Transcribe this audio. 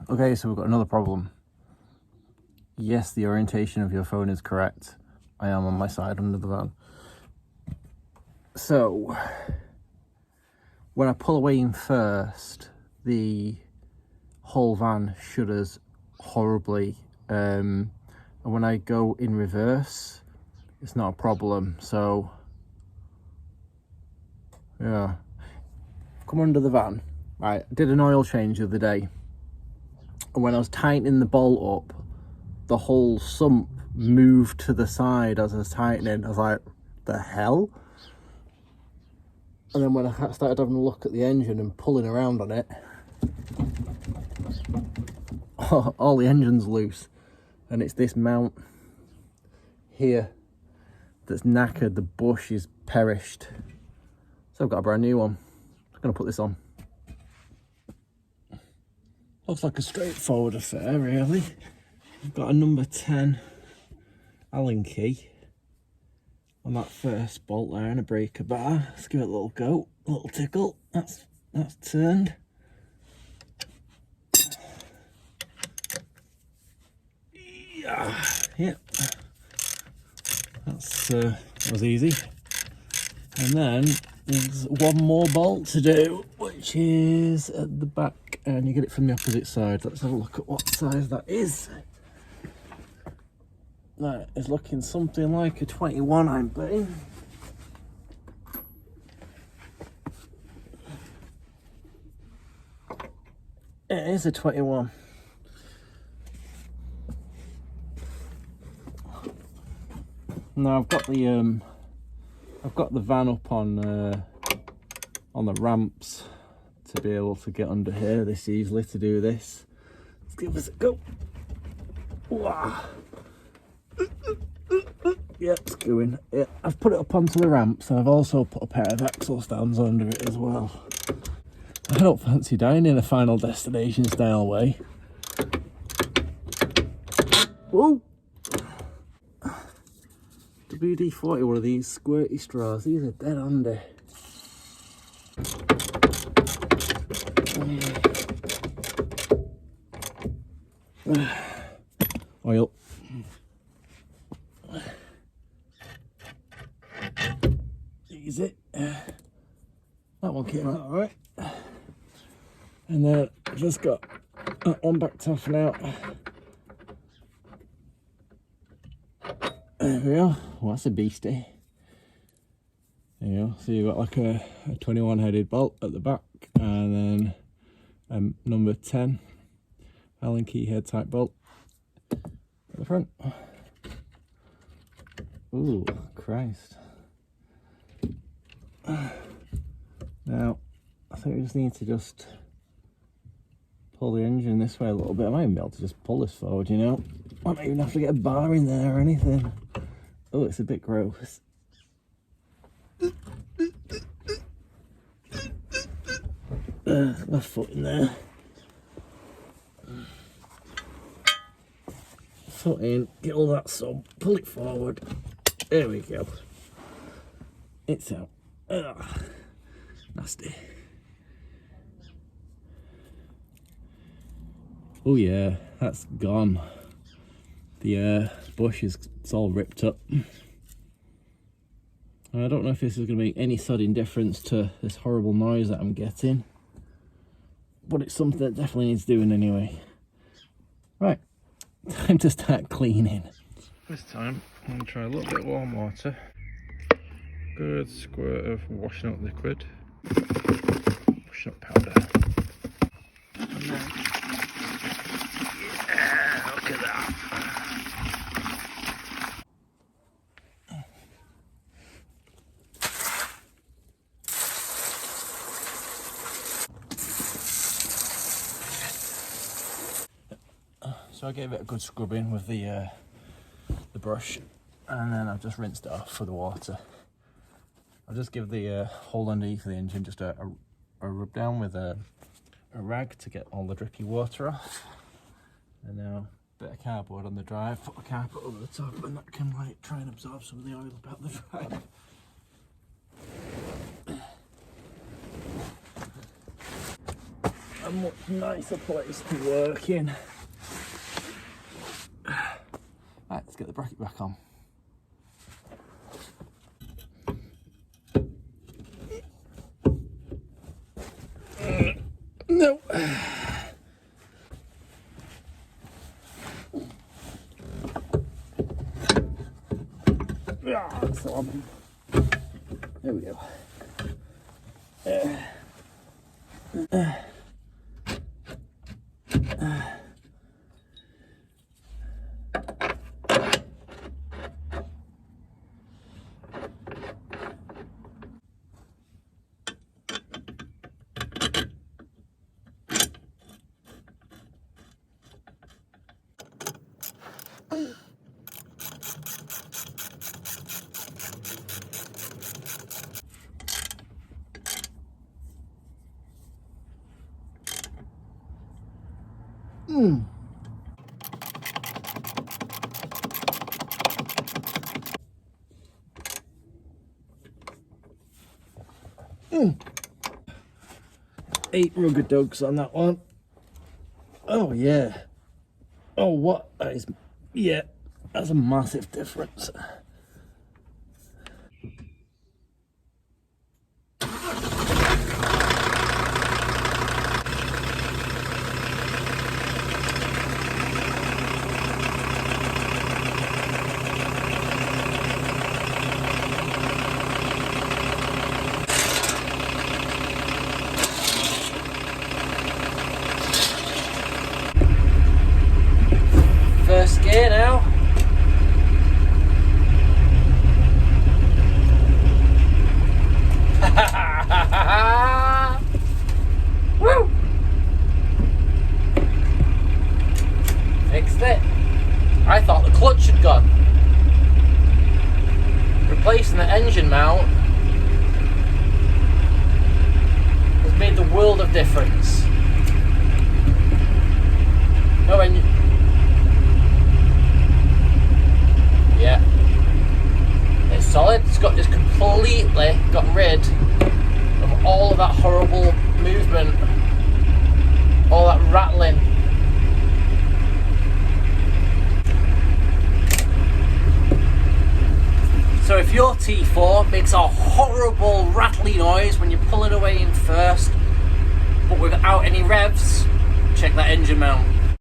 Okay, so we've got another problem. Yes, the orientation of your phone is correct. I am on my side under the van. So, when I pull away in first, the whole van shudders horribly. And when I go in reverse, it's not a problem. So, yeah. Come under the van. I did an oil change the other day. And when I was tightening the bolt up, the whole sump moved to the side as I was tightening. I was like, the hell? And then when I started having a look at the engine and pulling around on it, all the engine's loose. And it's this mount here that's knackered. The bush is perished. So I've got a brand new one. I'm going to put this on. Looks like a straightforward affair, really. I've got a number 10 Allen key on that first bolt there and a breaker bar. Let's give it a little go, a little tickle. That's turned. Yeah, yep. That was easy. And then there's one more bolt to do, which is at the back, and you get it from the opposite side. Let's have a look at what size that is. That is looking something like a 21, I'm betting. It is a 21. Now I've got the van up on the ramps to be able to get under here this easily to do this. Let's give this a go. Wow. Yeah, it's going. Yeah, I've put it up onto the ramps, and I've also put a pair of axle stands under it as well. I don't fancy dying in a Final Destination style way. Whoa! WD-40, one of these squirty straws. These are dead handy. Oil. Easy. That one came out alright. And then I've just got that one back tough now. There we are. Well, that's a beastie. There you go. So you've got like a 21 headed bolt at the back, and then number 10 Allen key head type bolt at the front. Ooh, Christ. Now, I think we just need to just pull the engine this way a little bit. I might even be able to just pull this forward, you know. I might even have to get a bar in there or anything. Oh, it's a bit gross. My foot in there. Foot in, get all that sump, pull it forward. There we go. It's out. Ugh. Nasty. Oh yeah, that's gone. The bush is all ripped up. I don't know if this is going to make any sudden difference to this horrible noise that I'm getting, but it's something that definitely needs doing anyway. Right, time to start cleaning. This time I'm going to try a little bit of warm water. Good squirt of washing up liquid. Washing up powder. And then, yeah, look at that. So I gave it a good scrubbing with the brush, and then I've just rinsed it off for the water. I'll just give the hole underneath the engine just a rub down with a rag to get all the drippy water off. And now a bit of cardboard on the drive, put a carpet over the top, and that can like try and absorb some of the oil about the drive. a much nicer place to work in. Right, let's get the bracket back on. No. So on. There we go. Eight rugger dugs on that one. Oh yeah. Oh what? That is, yeah, that's a massive difference. First gear now. Woo! Fixed it. I thought the clutch had gone. Replacing the engine mount has made the world of difference. No engine. Yeah, it's solid. It's completely got rid of all of that horrible movement, all that rattling. So if your T4 makes a horrible rattly noise when you pull it away in first, but without any revs, check that engine mount.